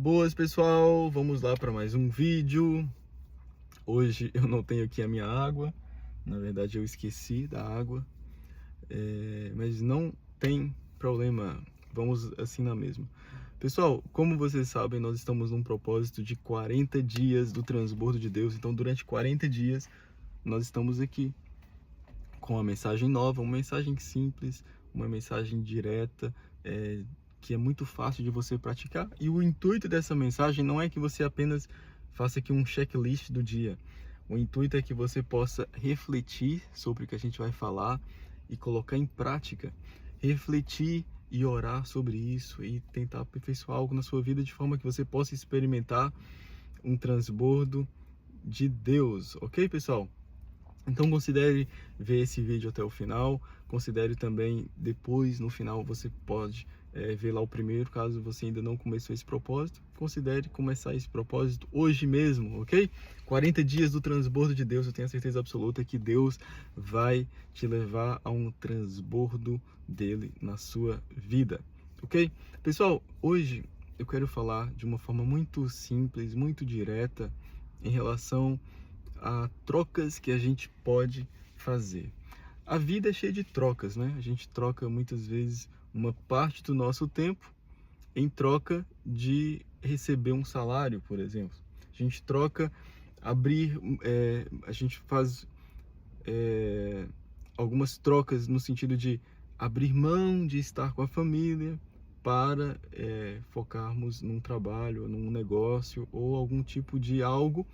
Boas, pessoal, vamos lá para mais um vídeo. Hoje eu não tenho aqui a minha água, na verdade eu esqueci da água, mas não tem problema, vamos assim na mesma. Pessoal, como vocês sabem, nós estamos num propósito de 40 dias do transbordo de Deus, então durante 40 dias nós estamos aqui com uma mensagem nova, uma mensagem simples, uma mensagem direta, que é muito fácil de você praticar. E o intuito dessa mensagem não é que você apenas faça aqui um checklist do dia. O intuito é que você possa refletir sobre o que a gente vai falar e colocar em prática. Refletir e orar sobre isso e tentar aperfeiçoar algo na sua vida de forma que você possa experimentar um transbordo de Deus, ok, pessoal? Então considere ver esse vídeo até o final, considere também depois, no final, você pode ver lá o primeiro, caso você ainda não começou esse propósito, considere começar esse propósito hoje mesmo, ok? 40 dias do transbordo de Deus, eu tenho a certeza absoluta que Deus vai te levar a um transbordo dele na sua vida, ok? Pessoal, hoje eu quero falar de uma forma muito simples, muito direta, em relação a trocas que a gente pode fazer. A vida é cheia de trocas, né? A gente troca muitas vezes uma parte do nosso tempo em troca de receber um salário, por exemplo. A gente troca a gente faz algumas trocas no sentido de abrir mão de estar com a família para focarmos num trabalho, num negócio ou algum tipo de algo,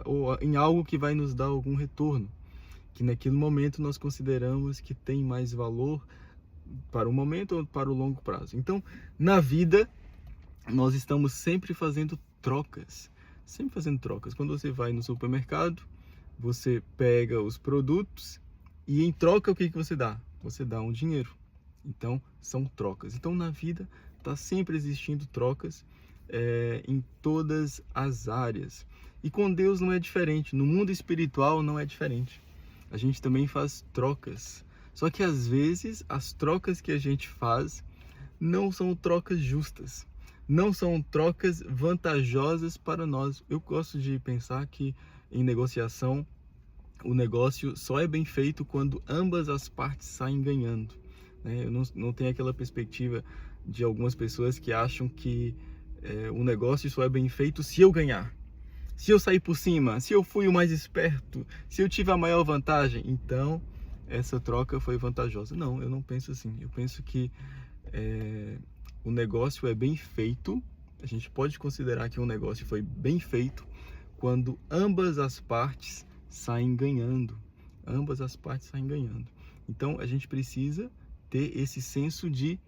ou em algo que vai nos dar algum retorno, que naquele momento nós consideramos que tem mais valor para o momento ou para o longo prazo. Então, na vida, nós estamos sempre fazendo trocas, sempre fazendo trocas. Quando você vai no supermercado, você pega os produtos e em troca o que você dá? Você dá um dinheiro. Então, são trocas. Então, na vida, está sempre existindo trocas em todas as áreas. E com Deus não é diferente. No mundo espiritual não é diferente. A gente também faz trocas. Só que às vezes as trocas que a gente faz não são trocas justas. Não são trocas vantajosas para nós. Eu gosto de pensar que em negociação o negócio só é bem feito quando ambas as partes saem ganhando, né? Eu não tenho aquela perspectiva de algumas pessoas que acham que o negócio só é bem feito se eu ganhar, se eu sair por cima, se eu fui o mais esperto, se eu tive a maior vantagem, então essa troca foi vantajosa. Não, eu não penso assim. Eu penso que o negócio é bem feito, a gente pode considerar que um negócio foi bem feito quando ambas as partes saem ganhando. Ambas as partes saem ganhando. Então a gente precisa ter esse senso de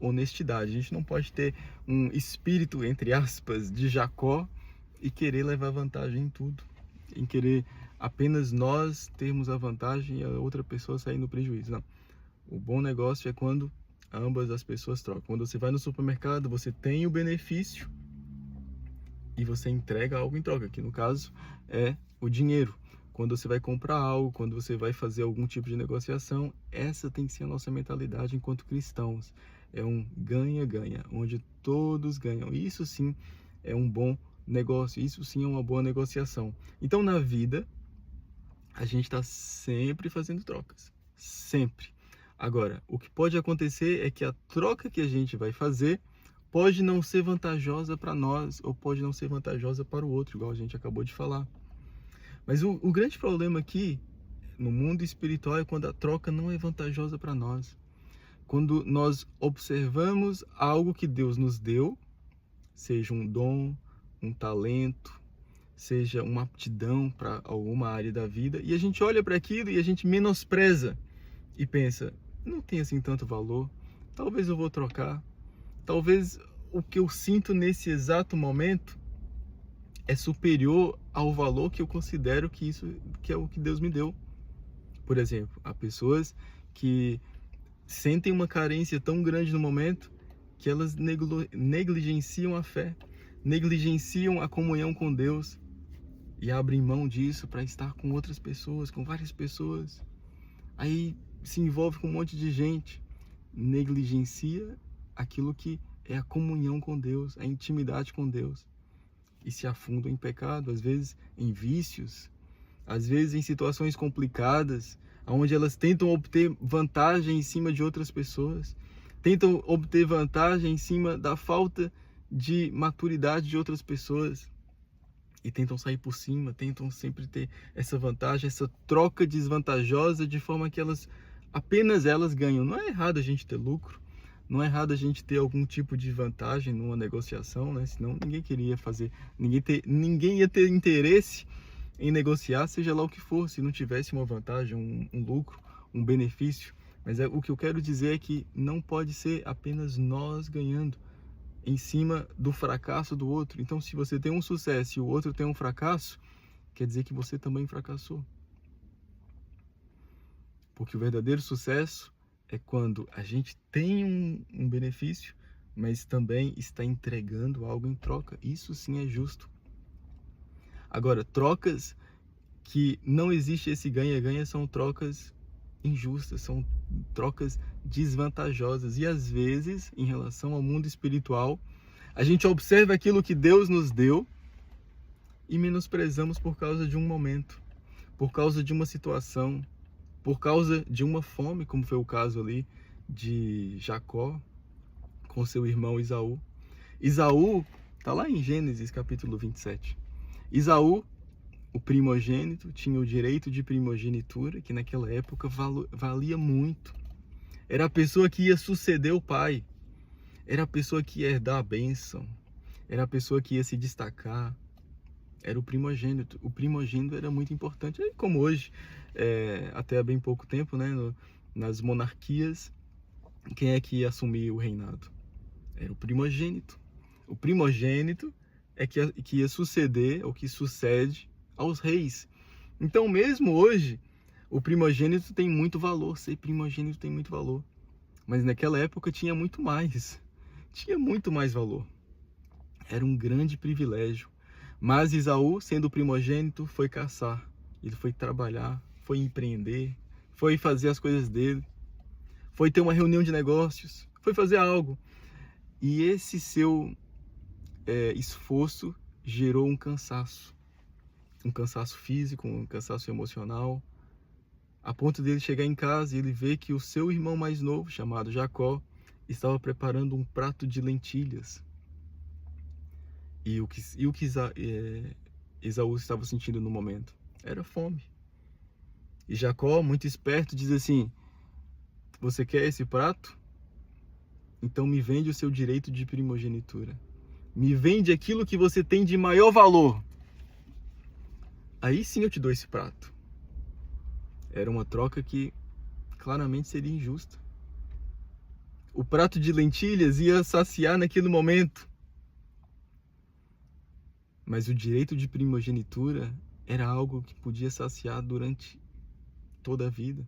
honestidade. A gente não pode ter um espírito, entre aspas, de Jacó e querer levar vantagem em tudo, em querer apenas nós termos a vantagem e a outra pessoa sair no prejuízo. Não. O bom negócio é quando ambas as pessoas trocam. Quando você vai no supermercado, você tem o benefício e você entrega algo em troca, que no caso é o dinheiro. Quando você vai comprar algo, quando você vai fazer algum tipo de negociação, essa tem que ser a nossa mentalidade enquanto cristãos. É um ganha-ganha, onde todos ganham. Isso sim é um bom negócio, isso sim é uma boa negociação. Então na vida, a gente está sempre fazendo trocas, sempre. Agora, o que pode acontecer é que a troca que a gente vai fazer pode não ser vantajosa para nós ou pode não ser vantajosa para o outro, igual a gente acabou de falar. Mas o grande problema aqui no mundo espiritual é quando a troca não é vantajosa para nós. Quando nós observamos algo que Deus nos deu, seja um dom, um talento, seja uma aptidão para alguma área da vida, e a gente olha para aquilo e a gente menospreza e pensa, não tem assim tanto valor, talvez eu vou trocar, talvez o que eu sinto nesse exato momento é superior ao valor que eu considero que isso que é o que Deus me deu. Por exemplo, há pessoas que sentem uma carência tão grande no momento que elas negligenciam a fé, negligenciam a comunhão com Deus e abrem mão disso para estar com outras pessoas, com várias pessoas. Aí se envolve com um monte de gente, negligencia aquilo que é a comunhão com Deus, a intimidade com Deus. E se afundam em pecado, às vezes em vícios, às vezes em situações complicadas, onde elas tentam obter vantagem em cima de outras pessoas, tentam obter vantagem em cima da falta de maturidade de outras pessoas e tentam sair por cima, tentam sempre ter essa vantagem, essa troca desvantajosa, de forma que apenas elas ganham. Não é errado a gente ter lucro, não é errado a gente ter algum tipo de vantagem numa negociação, né? Senão ninguém queria fazer, ninguém ia ter interesse em negociar, seja lá o que for, se não tivesse uma vantagem, um lucro, um benefício. Mas o que eu quero dizer é que não pode ser apenas nós ganhando em cima do fracasso do outro. Então, se você tem um sucesso e o outro tem um fracasso, quer dizer que você também fracassou. Porque o verdadeiro sucesso é quando a gente tem um benefício, mas também está entregando algo em troca. Isso sim é justo. Agora, trocas que não existe esse ganha-ganha são trocas injustas, são trocas desvantajosas. E às vezes, em relação ao mundo espiritual, a gente observa aquilo que Deus nos deu e menosprezamos por causa de um momento, por causa de uma situação, por causa de uma fome, como foi o caso ali de Jacó com seu irmão Esaú. Esaú, está lá em Gênesis capítulo 27. Esaú, o primogênito, tinha o direito de primogenitura, que naquela época valia muito. Era a pessoa que ia suceder o pai. Era a pessoa que ia herdar a bênção. Era a pessoa que ia se destacar. Era o primogênito. O primogênito era muito importante. E como hoje, até há bem pouco tempo, né, nas monarquias, quem é que ia assumir o reinado? Era o primogênito. O primogênito é que ia suceder, ou que sucede, aos reis. Então, mesmo hoje, o primogênito tem muito valor. Ser primogênito tem muito valor. Mas naquela época tinha muito mais. Tinha muito mais valor. Era um grande privilégio. Mas Esaú, sendo o primogênito, foi caçar. Ele foi trabalhar, foi empreender, foi fazer as coisas dele, foi ter uma reunião de negócios, foi fazer algo. E esse seu esforço gerou um cansaço físico, um cansaço emocional, a ponto dele chegar em casa e ele ver que o seu irmão mais novo, chamado Jacó, estava preparando um prato de lentilhas. E o que Esaú estava sentindo no momento era fome. E Jacó, muito esperto, diz assim: você quer esse prato? Então me vende o seu direito de primogenitura. Me vende aquilo que você tem de maior valor. Aí sim eu te dou esse prato. Era uma troca que claramente seria injusta. O prato de lentilhas ia saciar naquele momento. Mas o direito de primogenitura era algo que podia saciar durante toda a vida.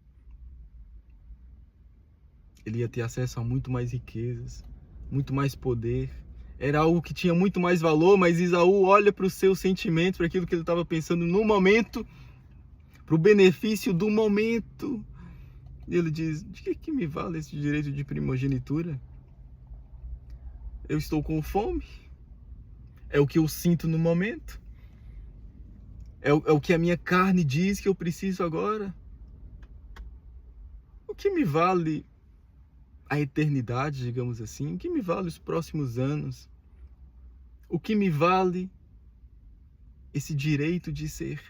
Ele ia ter acesso a muito mais riquezas, muito mais poder. Era algo que tinha muito mais valor, mas Esaú olha para os seus sentimentos, para aquilo que ele estava pensando no momento, para o benefício do momento. E ele diz: de que me vale esse direito de primogenitura? Eu estou com fome. É o que eu sinto no momento. É o que a minha carne diz que eu preciso agora. O que me vale a eternidade, digamos assim? O que me vale os próximos anos? O que me vale esse direito de ser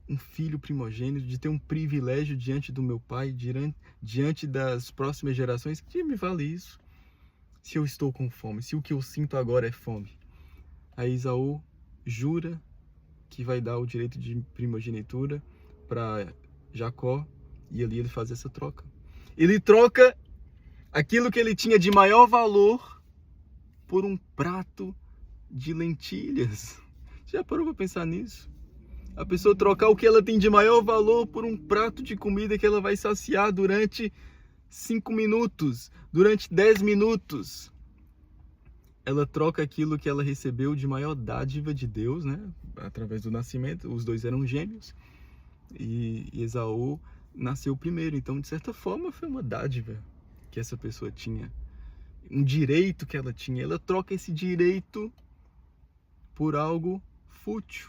um filho primogênito, de ter um privilégio diante do meu pai, diante das próximas gerações? Que me vale isso? Se eu estou com fome, se o que eu sinto agora é fome. Aí Esaú jura que vai dar o direito de primogenitura para Jacó, e ali ele faz essa troca. Ele troca aquilo que ele tinha de maior valor por um prato de lentilhas. Já parou para pensar nisso? A pessoa trocar o que ela tem de maior valor por um prato de comida que ela vai saciar durante 5 minutos, durante 10 minutos. Ela troca aquilo que ela recebeu de maior dádiva de Deus, né? Através do nascimento. Os dois eram gêmeos. E Esaú nasceu primeiro. Então, de certa forma, foi uma dádiva que essa pessoa tinha. um direito que ela tinha. Ela troca esse direito por algo fútil,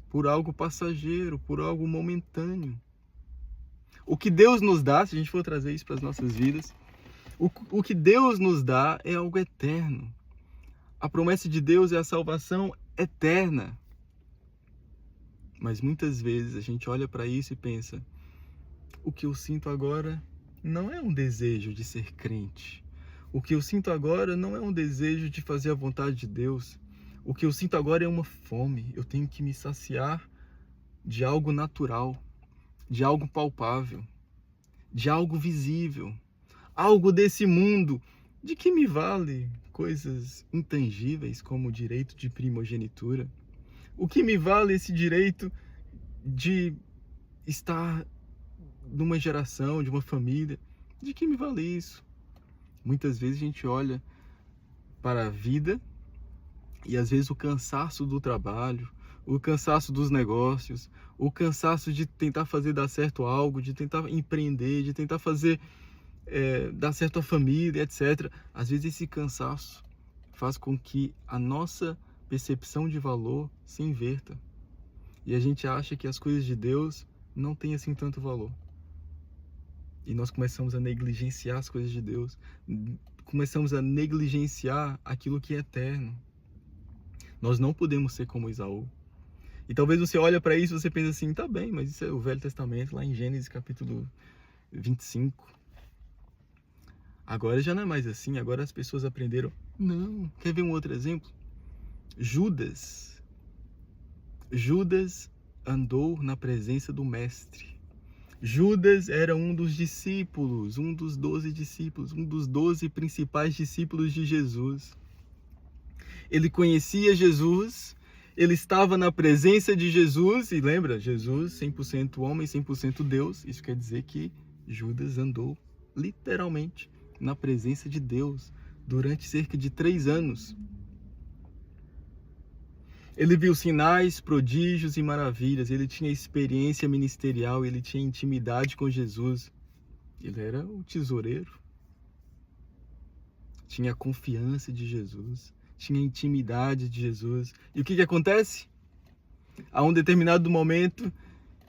por algo passageiro, por algo momentâneo. O que Deus nos dá, se a gente for trazer isso para as nossas vidas, o que Deus nos dá é algo eterno. A promessa de Deus é a salvação eterna. Mas muitas vezes a gente olha para isso e pensa, o que eu sinto agora não é um desejo de ser crente. O que eu sinto agora não é um desejo de fazer a vontade de Deus. O que eu sinto agora é uma fome. Eu tenho que me saciar de algo natural, de algo palpável, de algo visível, algo desse mundo. De que me vale coisas intangíveis como o direito de primogenitura? O que me vale esse direito de estar numa geração, de uma família? De que me vale isso? Muitas vezes a gente olha para a vida e às vezes o cansaço do trabalho, o cansaço dos negócios, o cansaço de tentar fazer dar certo algo, de tentar empreender, de tentar fazer dar certo a família, etc. Às vezes esse cansaço faz com que a nossa percepção de valor se inverta. E a gente acha que as coisas de Deus não têm assim tanto valor. E nós começamos a negligenciar as coisas de Deus. Começamos a negligenciar aquilo que é eterno. Nós não podemos ser como Esaú. E talvez você olhe para isso e você pense assim, tá bem, mas isso é o Velho Testamento, lá em Gênesis capítulo 25. Agora já não é mais assim, agora as pessoas aprenderam. Não. Quer ver um outro exemplo? Judas andou na presença do Mestre. Judas era um dos discípulos, um dos 12 discípulos, um dos 12 principais discípulos de Jesus. Ele conhecia Jesus, ele estava na presença de Jesus, e lembra, Jesus 100% homem, 100% Deus. Isso quer dizer que Judas andou literalmente na presença de Deus durante cerca de 3 anos. Ele viu sinais, prodígios e maravilhas. Ele tinha experiência ministerial, ele tinha intimidade com Jesus. Ele era o tesoureiro. Tinha confiança de Jesus, tinha intimidade de Jesus. E o que acontece? Há um determinado momento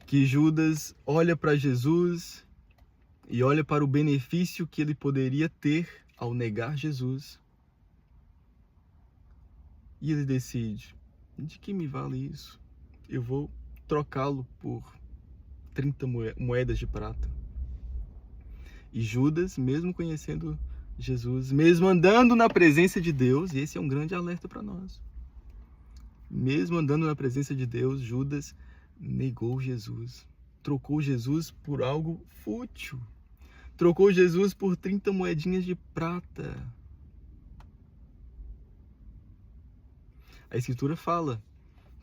que Judas olha para Jesus e olha para o benefício que ele poderia ter ao negar Jesus. E ele decide, de que me vale isso? Eu vou trocá-lo por 30 moedas de prata. E Judas, mesmo conhecendo Jesus, mesmo andando na presença de Deus, e esse é um grande alerta para nós. Mesmo andando na presença de Deus, Judas negou Jesus. Trocou Jesus por algo fútil. Trocou Jesus por 30 moedinhas de prata. A Escritura fala,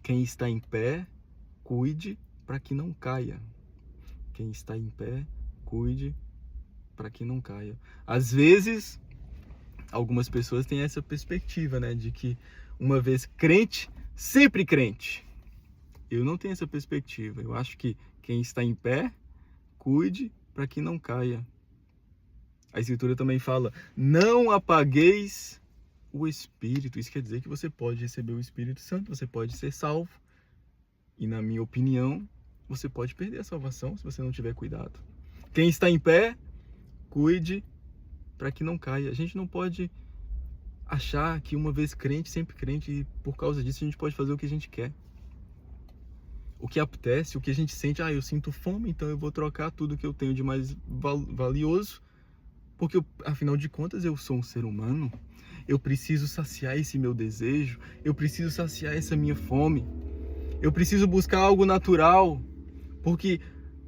quem está em pé, cuide para que não caia. Quem está em pé, cuide para que não caia. Às vezes, algumas pessoas têm essa perspectiva, né, de que uma vez crente, sempre crente. Eu não tenho essa perspectiva. Eu acho que quem está em pé, cuide para que não caia. A Escritura também fala, não apagueis o Espírito. Isso quer dizer que você pode receber o Espírito Santo, você pode ser salvo. E na minha opinião, você pode perder a salvação se você não tiver cuidado. Quem está em pé, cuide para que não caia. A gente não pode achar que uma vez crente, sempre crente, e por causa disso a gente pode fazer o que a gente quer. O que apetece, o que a gente sente, eu sinto fome, então eu vou trocar tudo que eu tenho de mais valioso, porque afinal de contas eu sou um ser humano, eu preciso saciar esse meu desejo, eu preciso saciar essa minha fome, eu preciso buscar algo natural, porque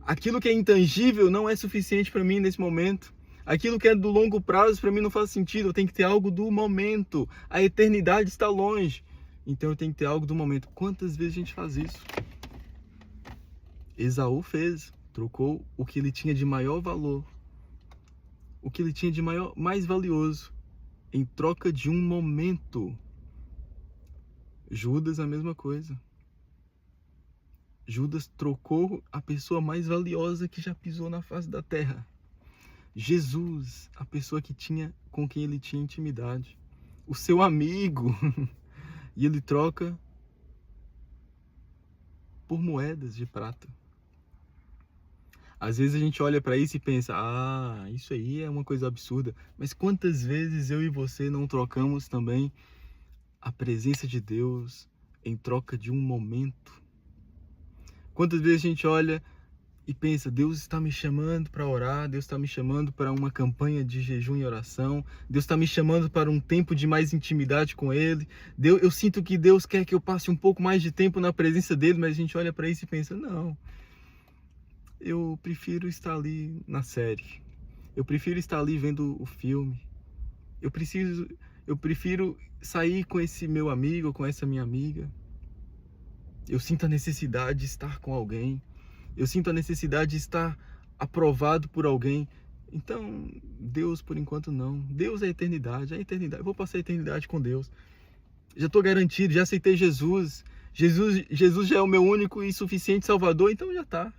aquilo que é intangível não é suficiente para mim nesse momento. Aquilo que é do longo prazo para mim não faz sentido. Eu tenho que ter algo do momento. A eternidade está longe. Então eu tenho que ter algo do momento. Quantas vezes a gente faz isso? Esaú fez. Trocou o que ele tinha de maior valor, o que ele tinha de mais valioso, em troca de um momento. Judas, a mesma coisa. Judas trocou a pessoa mais valiosa que já pisou na face da terra. Jesus, a pessoa com quem ele tinha intimidade, o seu amigo, e ele troca por moedas de prata. Às vezes a gente olha para isso e pensa, isso aí é uma coisa absurda. Mas quantas vezes eu e você não trocamos também a presença de Deus em troca de um momento? Quantas vezes a gente olha e pensa, Deus está me chamando para orar, Deus está me chamando para uma campanha de jejum e oração, Deus está me chamando para um tempo de mais intimidade com Ele. Eu sinto que Deus quer que eu passe um pouco mais de tempo na presença dEle, mas a gente olha para isso e pensa, não, eu prefiro estar ali na série, eu prefiro estar ali vendo o filme, eu prefiro sair com esse meu amigo ou com essa minha amiga. Eu sinto a necessidade de estar com alguém. Eu sinto a necessidade de estar aprovado por alguém. Então, Deus, por enquanto, não. Deus é a eternidade, é a eternidade. Eu vou passar a eternidade com Deus. Já estou garantido, já aceitei Jesus. Jesus já é o meu único e suficiente Salvador, então já tá.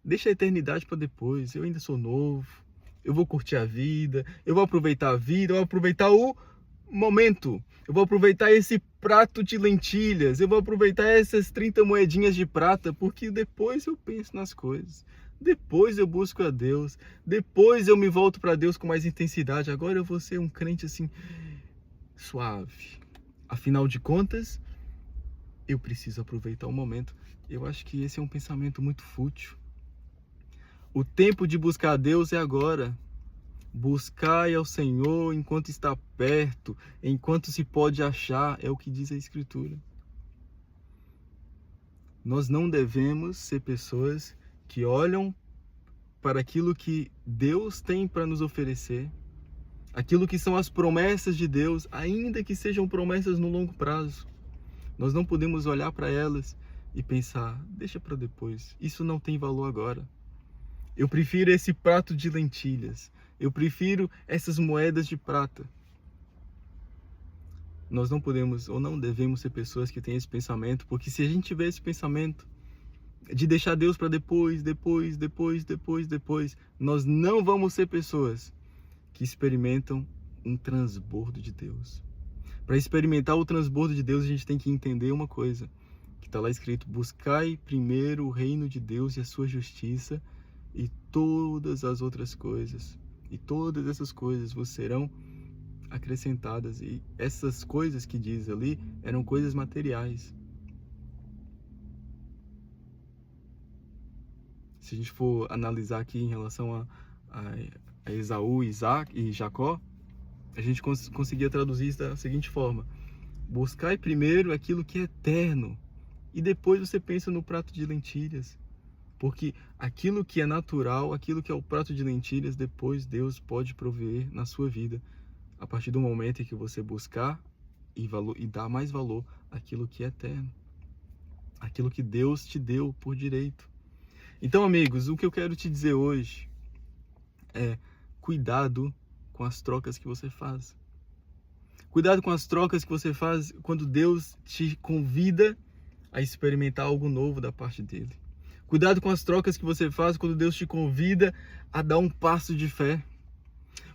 Deixa a eternidade para depois. Eu ainda sou novo. Eu vou curtir a vida. Eu vou aproveitar a vida. Eu vou aproveitar o momento. Eu vou aproveitar esse prato de lentilhas. Eu vou aproveitar essas 30 moedinhas de prata, porque depois eu penso nas coisas. Depois eu busco a Deus. Depois eu me volto para Deus com mais intensidade. Agora eu vou ser um crente assim, suave. Afinal de contas, eu preciso aproveitar o momento. Eu acho que esse é um pensamento muito fútil. O tempo de buscar a Deus é agora. Buscai ao Senhor enquanto está perto, enquanto se pode achar, é o que diz a Escritura. Nós não devemos ser pessoas que olham para aquilo que Deus tem para nos oferecer, aquilo que são as promessas de Deus, ainda que sejam promessas no longo prazo. Nós não podemos olhar para elas e pensar, deixa para depois, isso não tem valor agora. Eu prefiro esse prato de lentilhas. Eu prefiro essas moedas de prata. Nós não podemos ou não devemos ser pessoas que têm esse pensamento, porque se a gente tiver esse pensamento de deixar Deus para depois, nós não vamos ser pessoas que experimentam um transbordo de Deus. Para experimentar o transbordo de Deus, a gente tem que entender uma coisa, que está lá escrito, buscai primeiro o reino de Deus e a sua justiça, e todas as outras coisas, e todas essas coisas vos serão acrescentadas. E essas coisas que diz ali eram coisas materiais. Se a gente for analisar aqui em relação a Esaú, Isaac e Jacó, a gente conseguia traduzir isso da seguinte forma: buscai primeiro aquilo que é eterno, e depois você pensa no prato de lentilhas. Porque aquilo que é natural, aquilo que é o prato de lentilhas, depois Deus pode prover na sua vida, a partir do momento em que você buscar e dar mais valor àquilo que é eterno, aquilo que Deus te deu por direito. Então, amigos, o que eu quero te dizer hoje é cuidado com as trocas que você faz. Cuidado com as trocas que você faz quando Deus te convida a experimentar algo novo da parte dele. Cuidado com as trocas que você faz quando Deus te convida a dar um passo de fé.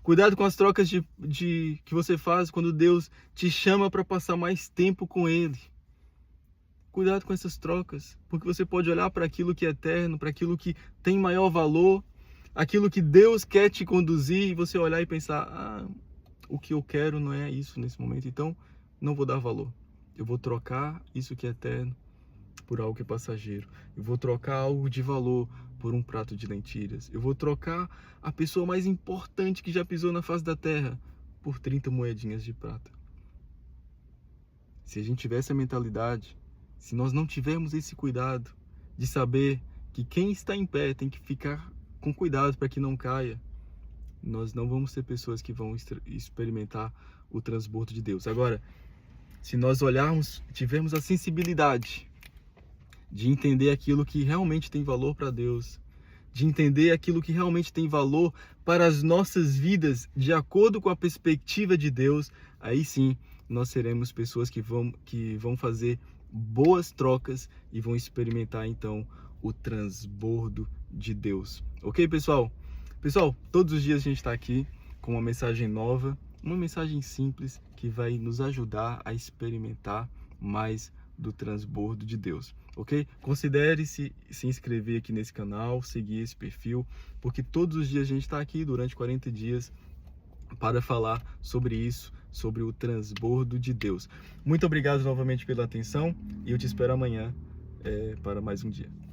Cuidado com as trocas que você faz quando Deus te chama para passar mais tempo com Ele. Cuidado com essas trocas, porque você pode olhar para aquilo que é eterno, para aquilo que tem maior valor, aquilo que Deus quer te conduzir, e você olhar e pensar, o que eu quero não é isso nesse momento, então não vou dar valor. Eu vou trocar isso que é eterno por algo que é passageiro. Eu vou trocar algo de valor por um prato de lentilhas. Eu vou trocar a pessoa mais importante que já pisou na face da terra por 30 moedinhas de prata. Se a gente tiver essa mentalidade, se nós não tivermos esse cuidado de saber que quem está em pé tem que ficar com cuidado para que não caia, nós não vamos ser pessoas que vão experimentar o transbordo de Deus. Agora, se nós olharmos, tivermos a sensibilidade de entender aquilo que realmente tem valor para Deus, de entender aquilo que realmente tem valor para as nossas vidas, de acordo com a perspectiva de Deus, aí sim nós seremos pessoas que vão fazer boas trocas e vão experimentar então o transbordo de Deus. Ok, pessoal? Pessoal, todos os dias a gente está aqui com uma mensagem nova, uma mensagem simples que vai nos ajudar a experimentar mais do transbordo de Deus, ok? Considere se inscrever aqui nesse canal, seguir esse perfil, porque todos os dias a gente está aqui durante 40 dias para falar sobre isso, sobre o transbordo de Deus. Muito obrigado novamente pela atenção e eu te espero amanhã para mais um dia.